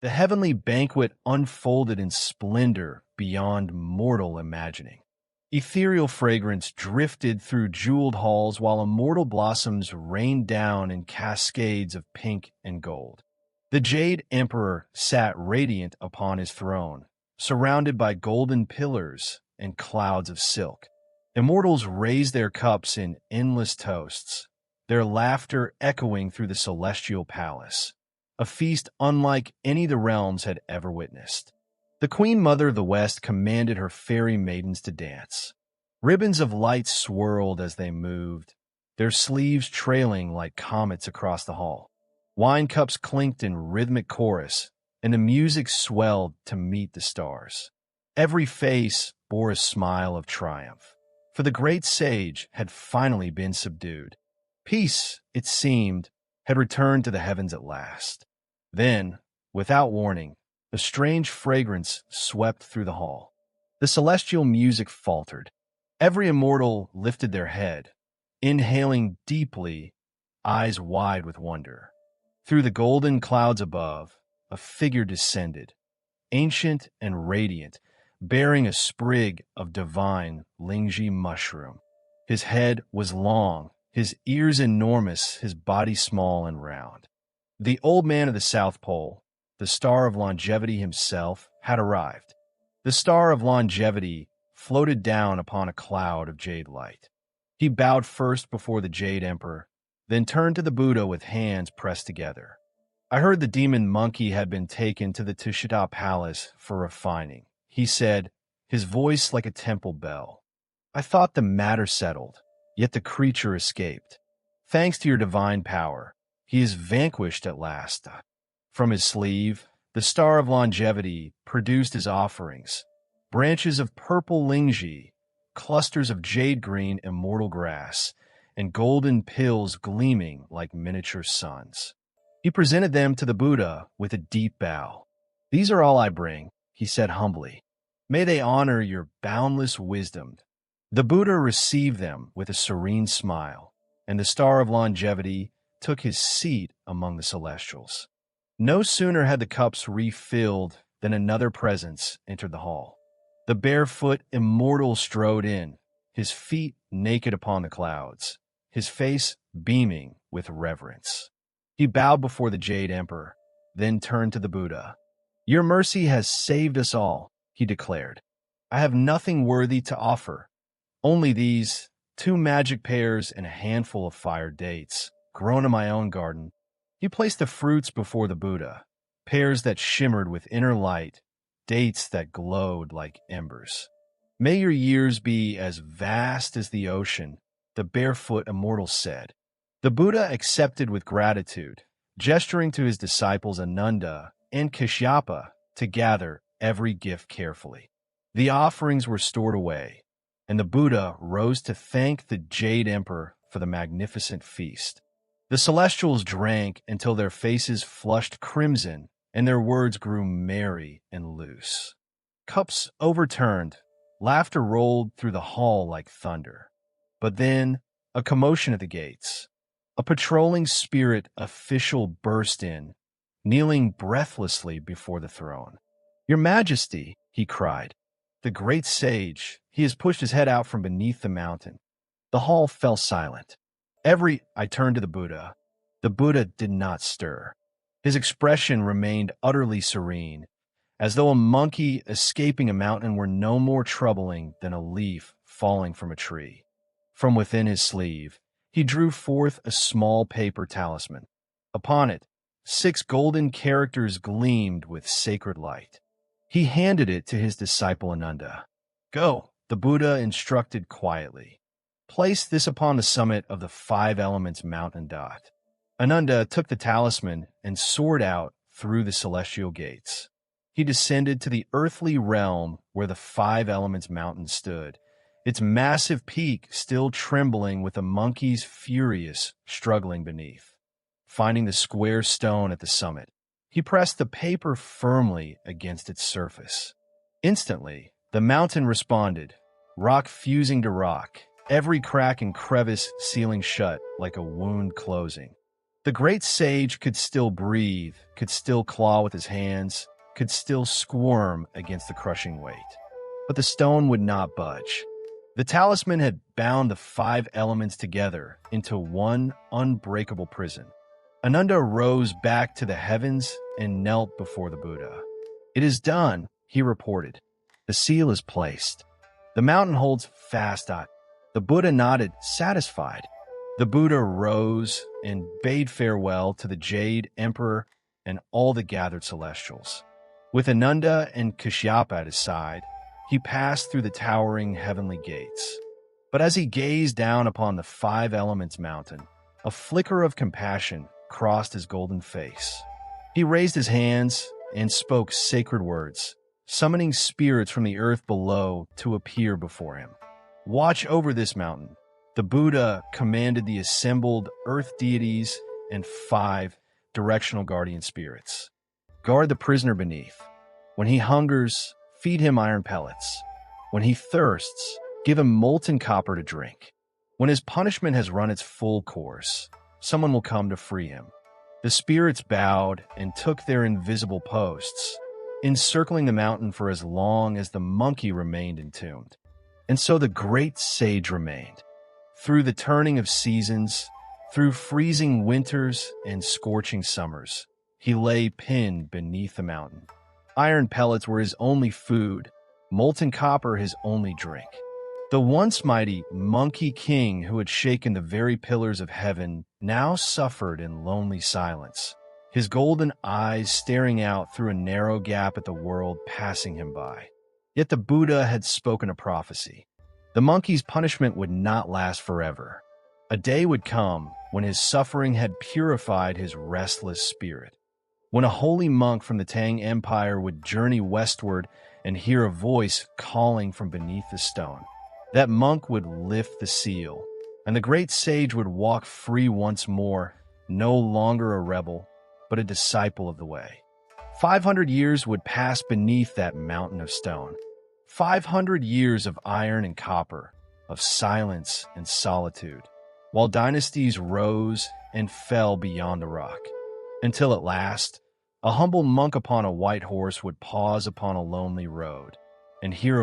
The heavenly banquet unfolded in splendor beyond mortal imagining. Ethereal fragrance drifted through jeweled halls while immortal blossoms rained down in cascades of pink and gold. The Jade Emperor sat radiant upon his throne, surrounded by golden pillars and clouds of silk. Immortals raised their cups in endless toasts, their laughter echoing through the celestial palace, a feast unlike any the realms had ever witnessed. The Queen Mother of the West commanded her fairy maidens to dance. Ribbons of light swirled as they moved, their sleeves trailing like comets across the hall. Wine cups clinked in rhythmic chorus, and the music swelled to meet the stars. Every face bore a smile of triumph, for the great sage had finally been subdued. Peace, it seemed, had returned to the heavens at last. Then, without warning, a strange fragrance swept through the hall. The celestial music faltered. Every immortal lifted their head, inhaling deeply, eyes wide with wonder. Through the golden clouds above, a figure descended, ancient and radiant, bearing a sprig of divine Lingji mushroom. His head was long, his ears enormous, his body small and round. The old man of the South Pole, the star of longevity himself, had arrived. The star of longevity floated down upon a cloud of jade light. He bowed first before the Jade Emperor, then turned to the Buddha with hands pressed together. I heard the demon monkey had been taken to the Tushita Palace for refining, he said, his voice like a temple bell. I thought the matter settled, yet the creature escaped. Thanks to your divine power, he is vanquished at last. From his sleeve, the star of longevity produced his offerings, branches of purple lingji, clusters of jade-green immortal grass, and golden pills gleaming like miniature suns. He presented them to the Buddha with a deep bow. These are all I bring, he said humbly. May they honor your boundless wisdom. The Buddha received them with a serene smile, and the star of longevity took his seat among the celestials. No sooner had the cups refilled than another presence entered the hall. The barefoot immortal strode in, his feet naked upon the clouds, his face beaming with reverence. He bowed before the Jade Emperor, then turned to the Buddha. Your mercy has saved us all, he declared. I have nothing worthy to offer, only these 2 magic pears and a handful of fire dates, grown in my own garden. He placed the fruits before the Buddha, pears that shimmered with inner light, dates that glowed like embers. May your years be as vast as the ocean, the barefoot immortal said. The Buddha accepted with gratitude, gesturing to his disciples Ananda and Kashyapa to gather every gift carefully. The offerings were stored away, and the Buddha rose to thank the Jade Emperor for the magnificent feast. The celestials drank until their faces flushed crimson and their words grew merry and loose. Cups overturned, laughter rolled through the hall like thunder. But then, a commotion at the gates. A patrolling spirit official burst in, kneeling breathlessly before the throne. Your Majesty, he cried. The great sage, he has pushed his head out from beneath the mountain. The hall fell silent. I turned to the Buddha. The Buddha did not stir. His expression remained utterly serene, as though a monkey escaping a mountain were no more troubling than a leaf falling from a tree. From within his sleeve, he drew forth a small paper talisman. Upon it, 6 golden characters gleamed with sacred light. He handed it to his disciple Ananda. Go, the Buddha instructed quietly. Place this upon the summit of the 5 elements mountain dot. Ananda took the talisman and soared out through the celestial gates. He descended to the earthly realm where the 5 elements mountain stood, its massive peak still trembling with the monkeys furious struggling beneath. Finding the square stone at the summit, he pressed the paper firmly against its surface. Instantly, the mountain responded, rock fusing to rock, every crack and crevice sealing shut like a wound closing. The great sage could still breathe, could still claw with his hands, could still squirm against the crushing weight. But the stone would not budge. The talisman had bound the 5 elements together into one unbreakable prison. Ananda rose back to the heavens and knelt before the Buddha. "It is done," he reported. "The seal is placed. The mountain holds fast." The Buddha nodded, satisfied. The Buddha rose and bade farewell to the Jade Emperor and all the gathered celestials. With Ananda and Kashyapa at his side, he passed through the towering heavenly gates. But as he gazed down upon the 5 Elements mountain, a flicker of compassion crossed his golden face. He raised his hands and spoke sacred words, summoning spirits from the earth below to appear before him. "Watch over this mountain." The Buddha commanded the assembled earth deities and 5 directional guardian spirits. "Guard the prisoner beneath. When he hungers, feed him iron pellets. When he thirsts, give him molten copper to drink. When his punishment has run its full course, someone will come to free him." The spirits bowed and took their invisible posts, encircling the mountain for as long as the monkey remained entombed. And so the great sage remained. Through the turning of seasons, through freezing winters and scorching summers, he lay pinned beneath the mountain. Iron pellets were his only food, molten copper his only drink. The once mighty Monkey King who had shaken the very pillars of heaven now suffered in lonely silence, his golden eyes staring out through a narrow gap at the world passing him by. Yet the Buddha had spoken a prophecy. The monkey's punishment would not last forever. A day would come when his suffering had purified his restless spirit, when a holy monk from the Tang Empire would journey westward and hear a voice calling from beneath the stone. That monk would lift the seal, and the great sage would walk free once more, no longer a rebel, but a disciple of the way. 500 years would pass beneath that mountain of stone. 500 years of iron and copper, of silence and solitude, while dynasties rose and fell beyond the rock, until at last, a humble monk upon a white horse would pause upon a lonely road and hear